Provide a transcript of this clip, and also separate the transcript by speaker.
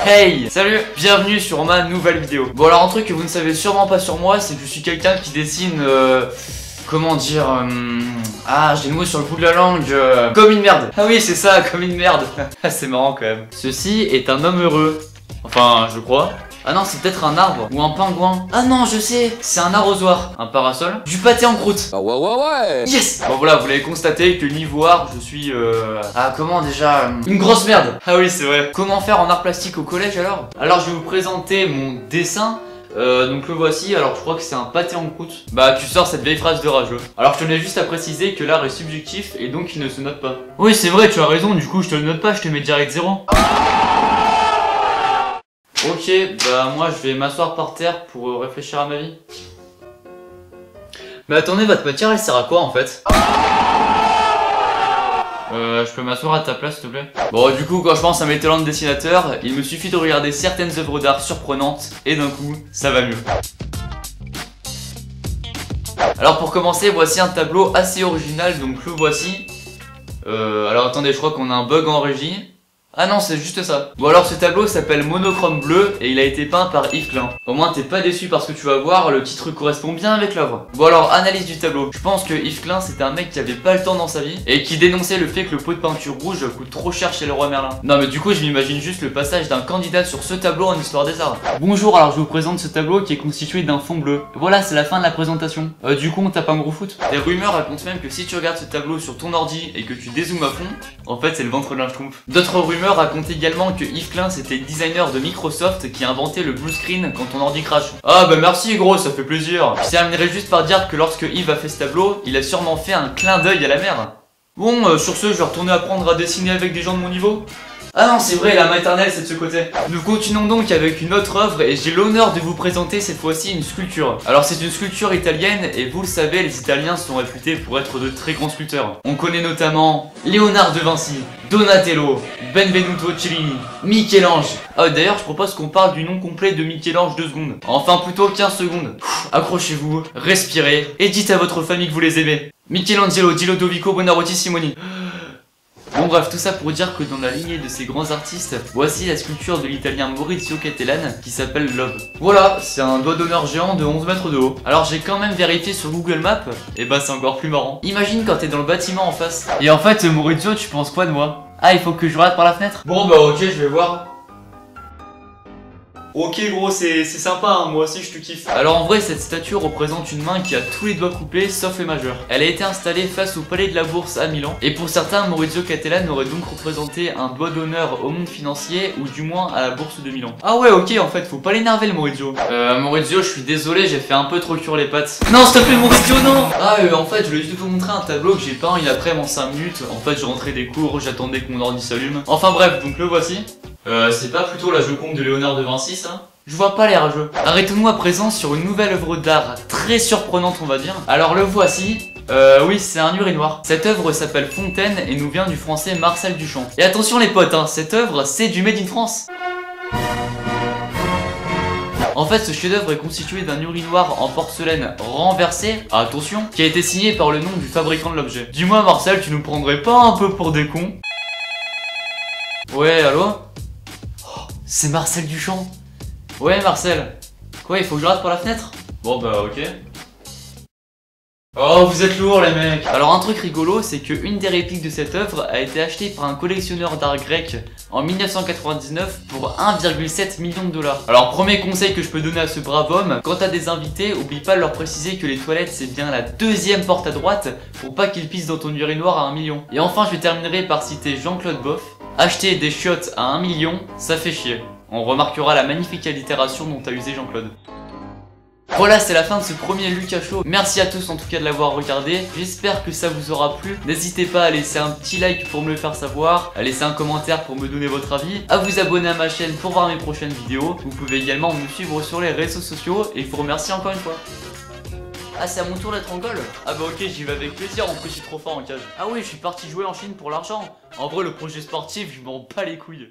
Speaker 1: Hey, salut, bienvenue sur ma nouvelle vidéo. Bon alors un truc que vous ne savez sûrement pas sur moi, c'est que je suis quelqu'un qui dessine comment dire ah, j'ai le mot sur le bout de la langue, comme une merde. Ah oui, c'est ça, comme une merde. C'est marrant quand même. Ceci est un homme heureux. Enfin, je crois. Ah non, c'est peut-être un arbre ou un pingouin. Ah non, je sais, c'est un arrosoir. Un parasol. Du pâté en croûte.
Speaker 2: Ah ouais.
Speaker 1: Yes. Bon voilà, vous l'avez constaté que niveau art, je suis ah comment déjà une grosse merde. Ah oui, c'est vrai. Comment faire en art plastique au collège alors? Alors je vais vous présenter mon dessin. Donc le voici, alors je crois que c'est un pâté en croûte. Bah tu sors cette vieille phrase de rageux. Alors je tenais juste à préciser que l'art est subjectif et donc il ne se note pas. Oui c'est vrai, tu as raison, du coup je te le note pas, je te mets direct 0. Ok, bah moi je vais m'asseoir par terre pour réfléchir à ma vie. Mais attendez, votre matière elle sert à quoi en fait? Je peux m'asseoir à ta place s'il te plaît? Bon du coup quand je pense à mes talents de dessinateur, il me suffit de regarder certaines œuvres d'art surprenantes et d'un coup ça va mieux. Alors pour commencer, voici un tableau assez original, donc le voici. Alors attendez, je crois qu'on a un bug en régie. Ah non, c'est juste ça. Bon alors ce tableau s'appelle Monochrome bleu et il a été peint par Yves Klein. Au moins t'es pas déçu parce que tu vas voir, le titre correspond bien avec l'œuvre. Bon alors analyse du tableau. Je pense que Yves Klein c'était un mec qui avait pas le temps dans sa vie et qui dénonçait le fait que le pot de peinture rouge coûte trop cher chez Leroy Merlin. Non mais du coup je m'imagine juste le passage d'un candidat sur ce tableau en histoire des arts. Bonjour, alors je vous présente ce tableau qui est constitué d'un fond bleu. Voilà, c'est la fin de la présentation. Du coup on tape un gros foot. Des rumeurs racontent même que si tu regardes ce tableau sur ton ordi et que tu dézoomes à fond, en fait c'est le ventre d'un schtroumpf. D'autres rumeurs racontent également que Yves Klein c'était le designer de Microsoft qui a inventé le blue screen quand ton ordi crash. Ah bah merci gros, ça fait plaisir. Je terminerai juste par dire que lorsque Yves a fait ce tableau, il a sûrement fait un clin d'œil à la mer. Bon, sur ce, je vais retourner apprendre à dessiner avec des gens de mon niveau. Ah non, c'est vrai, la maternelle c'est de ce côté. Nous continuons donc avec une autre œuvre et j'ai l'honneur de vous présenter cette fois-ci une sculpture. Alors c'est une sculpture italienne et vous le savez, les Italiens sont réputés pour être de très grands sculpteurs. On connaît notamment Léonard de Vinci, Donatello, Benvenuto Cellini, Michel-Ange. Ah d'ailleurs je propose qu'on parle du nom complet de Michel-Ange 2 secondes. Enfin plutôt 15 secondes. Accrochez-vous, respirez et dites à votre famille que vous les aimez. Michelangelo di Lodovico Buonarroti Simoni. Bon bref, tout ça pour dire que dans la lignée de ces grands artistes, voici la sculpture de l'italien Maurizio Cattelan qui s'appelle Love. Voilà, c'est un doigt d'honneur géant de 11 mètres de haut. Alors j'ai quand même vérifié sur Google Maps, et bah c'est encore plus marrant. Imagine quand t'es dans le bâtiment en face. Et en fait Maurizio, tu penses quoi de moi? Ah, il faut que je regarde par la fenêtre? Bon bah ok, je vais voir. Ok gros, c'est sympa, hein, moi aussi je te kiffe. Alors en vrai cette statue représente une main qui a tous les doigts coupés sauf les majeurs. Elle a été installée face au palais de la Bourse à Milan. Et pour certains, Maurizio Cattelan aurait donc représenté un doigt d'honneur au monde financier ou du moins à la Bourse de Milan. Ah ouais ok, en fait faut pas l'énerver le Maurizio. Maurizio, je suis désolé, j'ai fait un peu trop cuire les pattes. Non s'il te plaît Maurizio, non. Ah en fait je voulais juste vous montrer un tableau que j'ai peint il après en 5 minutes. En fait je rentrais des cours, j'attendais que mon ordi s'allume. Enfin bref, donc le voici. C'est pas plutôt la Joconde de Léonard de Vinci ça? Je vois pas les rageux. Arrêtons-nous à présent sur une nouvelle œuvre d'art très surprenante on va dire. Alors le voici. Oui c'est un urinoir. Cette œuvre s'appelle Fontaine et nous vient du français Marcel Duchamp. Et attention les potes, hein, cette œuvre c'est du Made in France. En fait ce chef-d'œuvre est constitué d'un urinoir en porcelaine renversé, attention, qui a été signé par le nom du fabricant de l'objet. Dis-moi Marcel, tu nous prendrais pas un peu pour des cons? Ouais allô? Oh, c'est Marcel Duchamp. Ouais Marcel. Quoi, il faut que je rate par la fenêtre? Bon bah ok. Oh vous êtes lourds les mecs. Alors un truc rigolo, c'est que une des répliques de cette œuvre a été achetée par un collectionneur d'art grec en 1999 pour 1,7 million de dollars. Alors premier conseil que je peux donner à ce brave homme, quand t'as des invités, oublie pas de leur préciser que les toilettes c'est bien la deuxième porte à droite pour pas qu'ils pissent dans ton urinoir à 1 million. Et enfin je terminerai par citer Jean-Claude Boff. Acheter des chiottes à 1 million, ça fait chier. On remarquera la magnifique allitération dont a usé Jean-Claude. Voilà, c'est la fin de ce premier Lucas Show. Merci à tous en tout cas de l'avoir regardé. J'espère que ça vous aura plu. N'hésitez pas à laisser un petit like pour me le faire savoir, à laisser un commentaire pour me donner votre avis, à vous abonner à ma chaîne pour voir mes prochaines vidéos. Vous pouvez également me suivre sur les réseaux sociaux et je vous remercie encore une fois. Ah c'est à mon tour d'être en goal? Ah bah ok, j'y vais avec plaisir, en plus je suis trop fort en cage. Ah oui, je suis parti jouer en Chine pour l'argent. En vrai le projet sportif, je m'en bats les couilles.